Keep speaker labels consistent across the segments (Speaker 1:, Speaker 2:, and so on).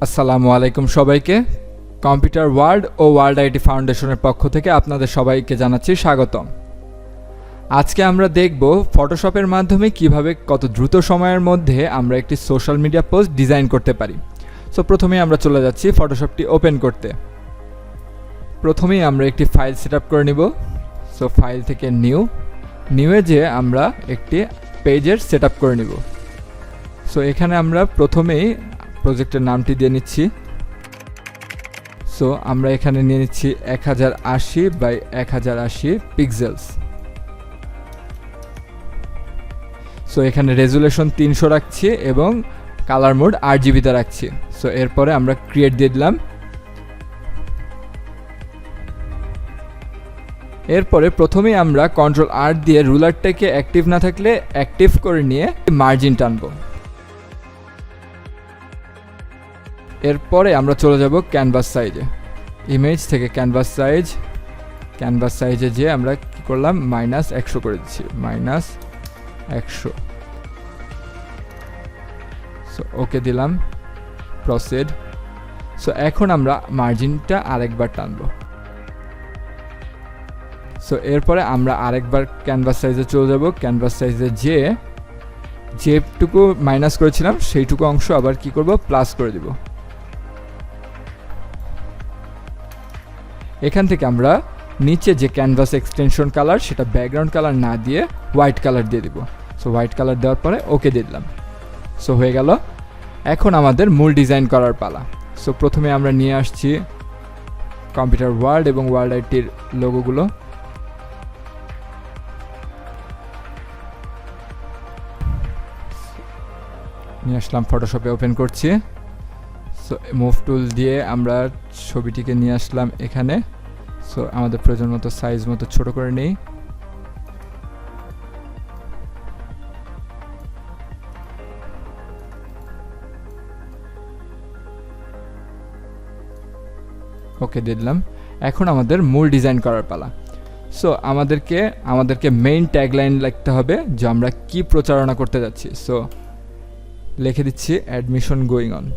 Speaker 1: আসসালামু আলাইকুম সবাইকে। কম্পিউটার ওয়ার্ল্ড ও ওয়ার্ল্ড আইটি ফাউন্ডেশনের পক্ষ থেকে আপনাদের সবাইকে জানাচ্ছি স্বাগতম। আজকে আমরা দেখব ফটোশপের মাধ্যমে কিভাবে কত দ্রুত সময়ের মধ্যে আমরা একটি সোশ্যাল মিডিয়া পোস্ট ডিজাইন করতে পারি। সো প্রথমেই আমরা চলে যাচ্ছি ফটোশপটি ওপেন করতে। প্রথমেই আমরা একটি ফাইল সেটআপ করে নিব। সো ফাইল থেকে নিউয়ে যে আমরা একটি পেজের সেটআপ করে নিব। সো এখানে আমরা প্রথমেই প্রজেক্টের নামটি দিয়ে নিচ্ছি। সো আমরা এখানে নিয়ে নিচ্ছি 1080x1080 পিক্সেলস। সো এখানে রেজুলেশন 300 রাখছি এবং কালার মোড RGBতে রাখছি। সো এরপরে আমরা ক্রিয়েট দিয়ে দিলাম। এরপরে প্রথমেই আমরা Ctrl+R দিয়ে রুলারটাকে অ্যাক্টিভ না থাকলে অ্যাক্টিভ করে নিয়ে মার্জিন টানবো। এরপরে আমরা চলে যাব ক্যানভাস সাইজে। ইমেজ থেকে ক্যানভাস সাইজে যে আমরা কি করলাম -100 করে দিচ্ছি, -100। সো ওকে দিলাম, প্রসিড। সো এখন আমরা মার্জিনটা আরেকবার টানবো। সো এরপরে আমরা আরেকবার ক্যানভাস সাইজে চলে যাব। ক্যানভাস সাইজে যেটুকু মাইনাস করেছিলাম সেইটুকু অংশ আবার কি করব, প্লাস করে দিব। এখান থেকে আমরা নিচে যে ক্যানভাস এক্সটেনশন কালার সেটা ব্যাকগ্রাউন্ড কালার না দিয়ে হোয়াইট কালার দিয়ে দিব। সো হোয়াইট কালার দেওয়ার পরে ওকে দিয়ে দিলাম। সো হয়ে গেল। এখন আমাদের মূল ডিজাইন করার পালা। সো প্রথমে আমরা নিয়ে আসছি কম্পিউটার ওয়ার্ল্ড এবং ওয়ার্ল্ড আইটির লোগোগুলো। নিয়ে আসলাম, ফটোশপে ওপেন করছি। সো মুভ টুল দিয়ে আমরা ছবিটিকে নিয়ে আসলাম এখানে। সো আমাদের প্রয়োজন মতো সাইজ মতো ছোট করে নেই। ওকে দিলাম। এখন আমাদের মূল ডিজাইন করার পালা। সো আমাদেরকে মেইন ট্যাগলাইন লিখতে হবে যে আমরা কি প্রচারণা করতে যাচ্ছি। সো লিখে দিচ্ছি অ্যাডমিশন গোয়িং অন।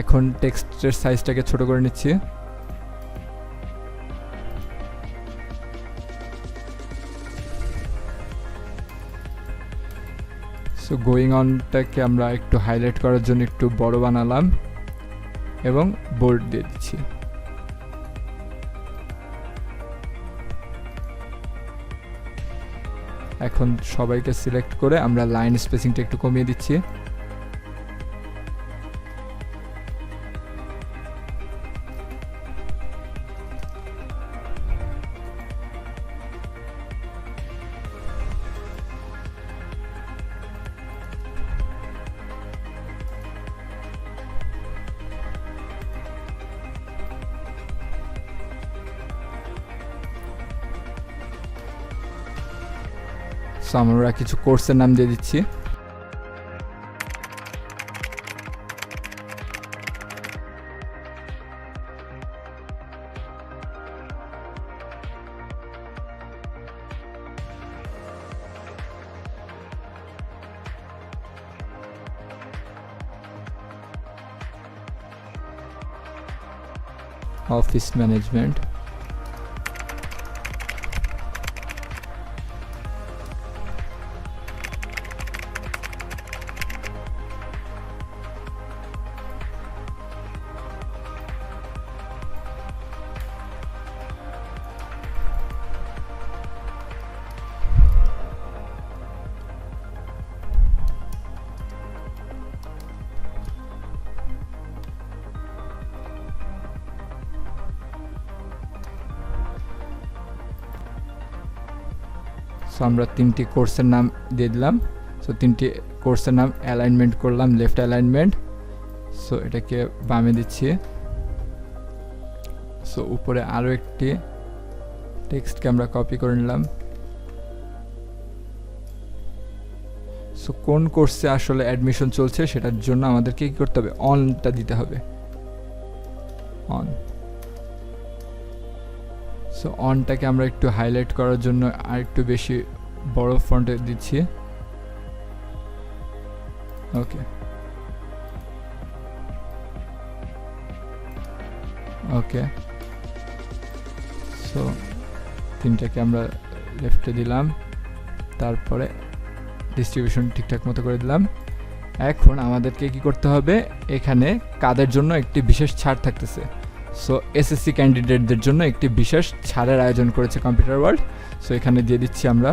Speaker 1: এখন টেক্সটের সাইজটাকে ছোট করে নিচ্ছি। সো গোয়িং অনটাকে আমরা একটু হাইলাইট করার জন্য একটু বড় বানালাম এবং বোল্ড দিয়ে দিচ্ছি। এখন সবাইকে সিলেক্ট করে আমরা লাইন স্পেসিংটা একটু কমিয়ে দিচ্ছি। সো আমরা কিছু কোর্সের নাম দিয়ে দিচ্ছি। Office management. সো আমরা তিনটি কোর্সের নাম দিয়ে দিলাম। সো তিনটি কোর্সের নাম অ্যালাইনমেন্ট করলাম, লেফট অ্যালাইনমেন্ট। সো এটাকে বামে দিচ্ছি। সো উপরে আরও একটি টেক্সটকে আমরা কপি করে নিলাম। সো কোন কোর্সে আসলে অ্যাডমিশন চলছে সেটার জন্য আমাদেরকে কী করতে হবে, অনটা দিতে হবে, অন। সো অনটাকে আমরা একটু হাইলাইট করার জন্য আর একটু বেশি বড় ফন্টে দিচ্ছি। ওকে, ওকে। সো তিনটাকে আমরা লেফটে দিলাম, তারপরে ডিস্ট্রিবিউশন ঠিকঠাক মতো করে দিলাম। এখন আমাদেরকে কি করতে হবে, এখানে কাদের জন্য একটি বিশেষ ছাড় থাকতেছে। সো এসএসসি ক্যান্ডিডেটদের জন্য একটি বিশেষ ছাড়ের আয়োজন করেছে কম্পিউটার ওয়ার্ল্ড। সো এখানে দিয়ে দিচ্ছি আমরা,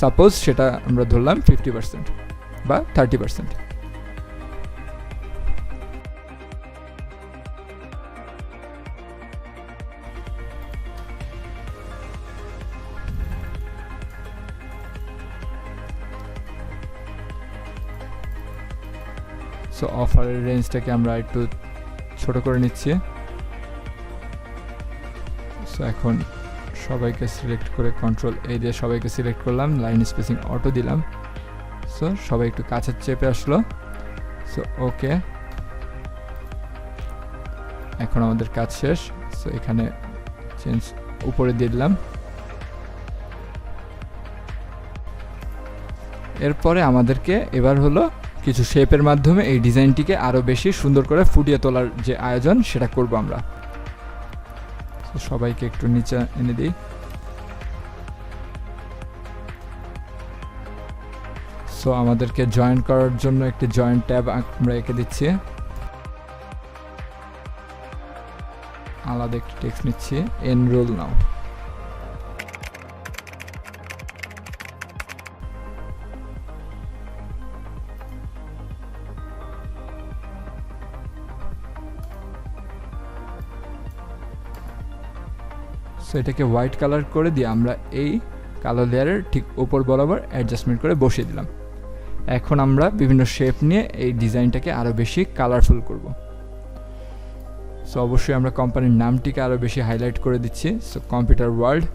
Speaker 1: সাপোজ সেটা আমরা ধরলাম 50% বা 30%। সো অফারের রেঞ্জটাকে আমরা একটু ছোট করে নিচ্ছি। সো এখন সবাইকে সিলেক্ট করে কন্ট্রোল এ দিয়ে সবাইকে সিলেক্ট করলাম, লাইন স্পেসিং অটো দিলাম। সো সবাই একটু কাছে চেপে আসলো। সো ওকে, এখন আমাদের কাজ শেষ। সো এখানে চেঞ্জ উপরে দিয়ে দিলাম। এরপরে আমাদেরকে এবার হলো কিছু শেপের মাধ্যমে এই ডিজাইনটিকে আরও বেশি সুন্দর করে ফুটিয়ে তোলার যে আয়োজন সেটা করব আমরা। সবাইকে একটু নিচে এনে দিই। সো আমাদেরকে জয়েন করার জন্য একটি জয়েন ট্যাব আমরা এঁকে দিচ্ছি। আলাদা একটি টেক্সট নিচ্ছি, এনরোল নাও। সো এটাকে হোয়াইট কালার করে দিয়ে আমরা এই কালো লেয়ারের ঠিক উপর বরাবর অ্যাডজাস্টমেন্ট করে বসিয়ে দিলাম। এখন আমরা বিভিন্ন শেপ নিয়ে এই ডিজাইনটাকে আরও বেশি কালারফুল করব। সো অবশ্যই আমরা কোম্পানির নামটিকে আরও বেশি হাইলাইট করে দিচ্ছি। So computer world.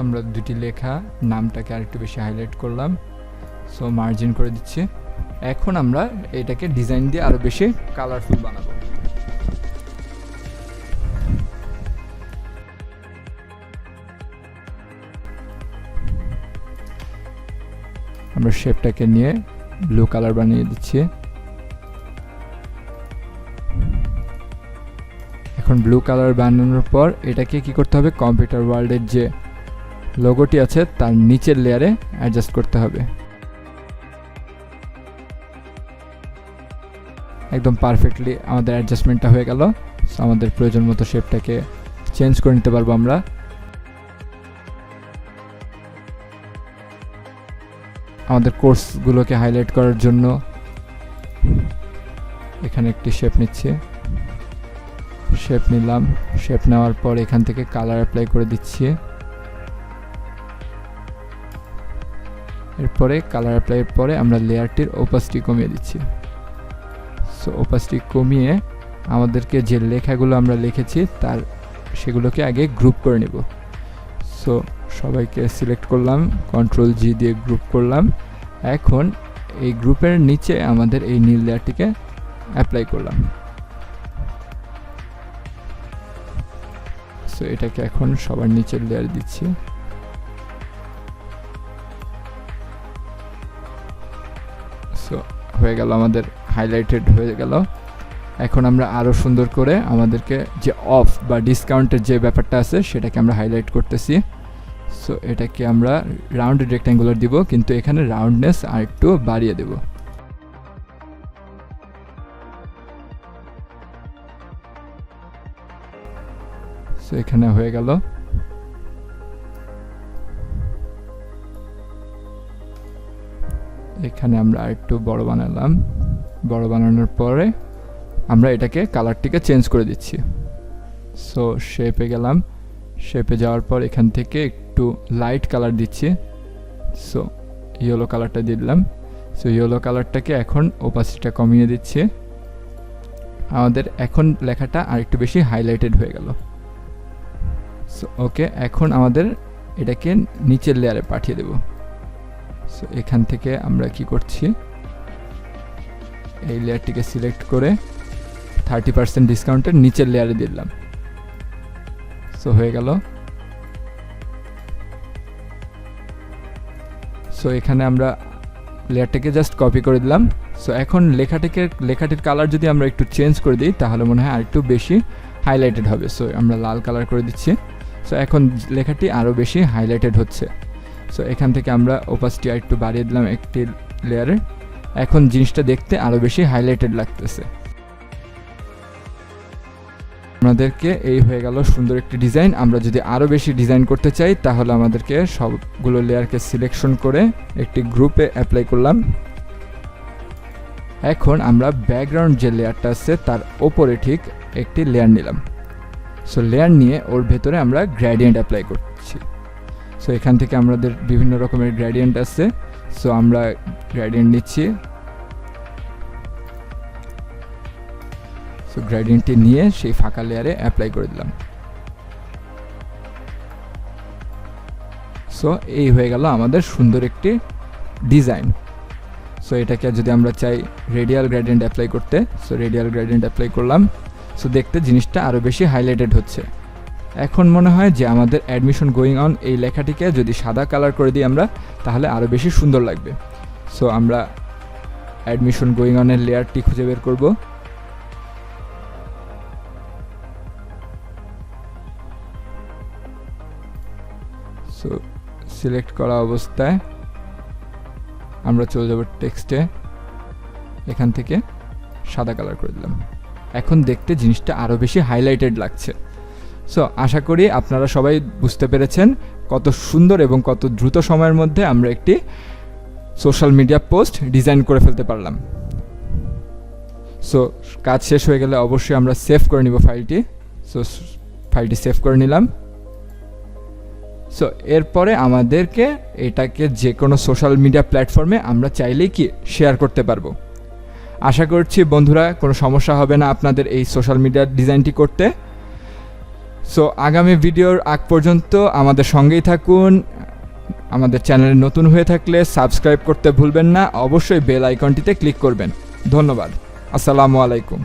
Speaker 1: আমরা দুটি লেখা নামটাকে আরেকটু বেশি হাইলাইট করলাম। সো মার্জিন করে দিচ্ছি। এখন আমরা এটাকে ডিজাইন দিয়ে আরো বেশি কালারফুল বানাবো। আমরা শেপটাকে নিয়ে ব্লু কালার বানিয়ে দিচ্ছি। এখন ব্লু কালার বানানোর পর এটাকে কি করতে হবে, কম্পিউটার ওয়ার্ল্ডের যে লোগোটি আছে তার নিচের লেয়ারে অ্যাডজাস্ট করতে হবে। একদম পারফেক্টলি আমাদের অ্যাডজাস্টমেন্টটা হয়ে গেল। সো আমাদের প্রয়োজন মতো শেপটাকে চেঞ্জ করে নিতে পারবো আমরা। আমাদের কোর্সগুলোকে হাইলাইট করার জন্য এখানে একটি শেপ নিচ্ছি। শেপ নিলাম, শেপ নেওয়ার পর এখান থেকে কালার অ্যাপ্লাই করে দিচ্ছি। এরপরে কালার অ্যাপ্লাইয়ের পরে আমরা লেয়ারটির ওপাসিটি কমিয়ে দিচ্ছি। সো ওপাসিটি কমিয়ে আমাদেরকে যে লেখাগুলো আমরা লিখেছি তার সেগুলোকে আগে গ্রুপ করে নেব। সো সবাইকে সিলেক্ট করলাম, কন্ট্রোল জি দিয়ে গ্রুপ করলাম। এখন এই গ্রুপের নিচে আমাদের এই নীল লেয়ারটিকে অ্যাপ্লাই করলাম। সো এটাকে এখন সবার নিচের লেয়ার দিচ্ছি। সো হয়ে গেল, আমাদের হাইলাইটেড হয়ে গেল। এখন আমরা আরও সুন্দর করে আমাদেরকে যে অফ বা ডিসকাউন্টের যে ব্যাপারটা আছে সেটাকে আমরা হাইলাইট করতেছি। সো এটাকে আমরা রাউন্ড রেক্ট্যাঙ্গুলার দিব, কিন্তু এখানে রাউন্ডনেস আর একটু বাড়িয়ে দেব। সো এখানে হয়ে গেল। এখানে আমরা আরেকটু বড় বানালাম। বড় বানানোর পরে আমরা এটাকে কালারটিকে চেঞ্জ করে দিচ্ছি। সো শেপে গেলাম, শেপে যাওয়ার পর এখান থেকে একটু লাইট কালার দিচ্ছি। সো ইয়েলো কালারটা দিয়ে দিলাম। সো ইয়েলো কালারটাকে এখন ওপাসিটিটা কমিয়ে দিচ্ছি। আমাদের এখন লেখাটা আরেকটু বেশি হাইলাইটেড হয়ে গেল। সো ওকে, এখন আমাদের এটাকে নিচের লেয়ারে পাঠিয়ে দেব। সো এখান থেকে আমরা কি করছি, এই লেয়ারটিকে সিলেক্ট করে 30% ডিসকাউন্টের নিচের লেয়ারে দিলাম। সো হয়ে গেল। সো এখানে আমরা লেয়ারটাকে জাস্ট কপি করে দিলাম। সো এখন লেখাটির কালার যদি আমরা একটু চেঞ্জ করে দিই তাহলে মনে হয় আরেকটু বেশি হাইলাইটেড হবে। সো আমরা লাল কালার করে দিচ্ছি। সো এখন লেখাটি আরও বেশি হাইলাইটেড হচ্ছে। সো এখান থেকে আমরা ওপাসিটি আরেকটু বাড়িয়ে দিলাম একটি লেয়ারে। এখন জিনিসটা দেখতে আরও বেশি হাইলাইটেড লাগতেছে। আমাদেরকে এই হয়ে গেল সুন্দর একটি ডিজাইন। আমরা যদি আরও বেশি ডিজাইন করতে চাই তাহলে আমাদেরকে সবগুলো লেয়ারকে সিলেকশন করে একটি গ্রুপে অ্যাপ্লাই করলাম। এখন আমরা ব্যাকগ্রাউন্ড যে লেয়ারটা আছে তার ওপরে ঠিক একটি লেয়ার নিলাম। সো লেয়ার নিয়ে ওর ভেতরে আমরা গ্রেডিয়েন্ট অ্যাপ্লাই করছি। সো এখান থেকে আমাদের বিভিন্ন রকমের গ্রেডিয়েন্ট আছে। সো আমরা গ্রেডিয়েন্ট নিচ্ছি। সো গ্রেডিয়েন্টটি নিয়ে সেই ফাঁকা লেয়ারে অ্যাপ্লাই করে দিলাম। সো এই হয়ে গেল আমাদের সুন্দর একটি ডিজাইন। সো এটাকে যদি আমরা চাই রেডিয়াল গ্রেডিয়েন্ট অ্যাপ্লাই করতে, সো রেডিয়াল গ্রেডিয়েন্ট অ্যাপ্লাই করলাম। সো দেখতে জিনিসটা আরও বেশি হাইলাইটেড হচ্ছে। এখন মনে হয় যে আমাদের অ্যাডমিশন গোয়িং অন এই লেখাটিকে যদি সাদা কালার করে দিই আমরা তাহলে আরও বেশি সুন্দর লাগবে। সো আমরা অ্যাডমিশন গোয়িং অনের লেয়ারটি খুঁজে বের করব। সো সিলেক্ট করা অবস্থায় আমরা চলে যাব টেক্সটে, এখান থেকে সাদা কালার করে দিলাম। এখন দেখতে জিনিসটা আরও বেশি হাইলাইটেড লাগছে। সো আশা করি আপনারা সবাই বুঝতে পেরেছেন কত সুন্দর এবং কত দ্রুত সময়ের মধ্যে আমরা একটি সোশ্যাল মিডিয়া পোস্ট ডিজাইন করে ফেলতে পারলাম। সো কাজ শেষ হয়ে গেলে অবশ্যই আমরা সেভ করে নিব ফাইলটি। সো ফাইলটি সেভ করে নিলাম। সো এরপরে আমাদেরকে এটাকে যে কোনো সোশ্যাল মিডিয়া প্ল্যাটফর্মে আমরা চাইলেই কি শেয়ার করতে পারবো। আশা করছি বন্ধুরা কোনো সমস্যা হবে না আপনাদের এই সোশ্যাল মিডিয়ার ডিজাইনটি করতে। সো আগামী ভিডিওর আগ পর্যন্ত আমাদের সঙ্গেই থাকুন। আমাদের চ্যানেলে নতুন হয়ে থাকলে সাবস্ক্রাইব করতে ভুলবেন না, অবশ্যই বেল আইকনটিতে ক্লিক করবেন। ধন্যবাদ। আসসালামু আলাইকুম।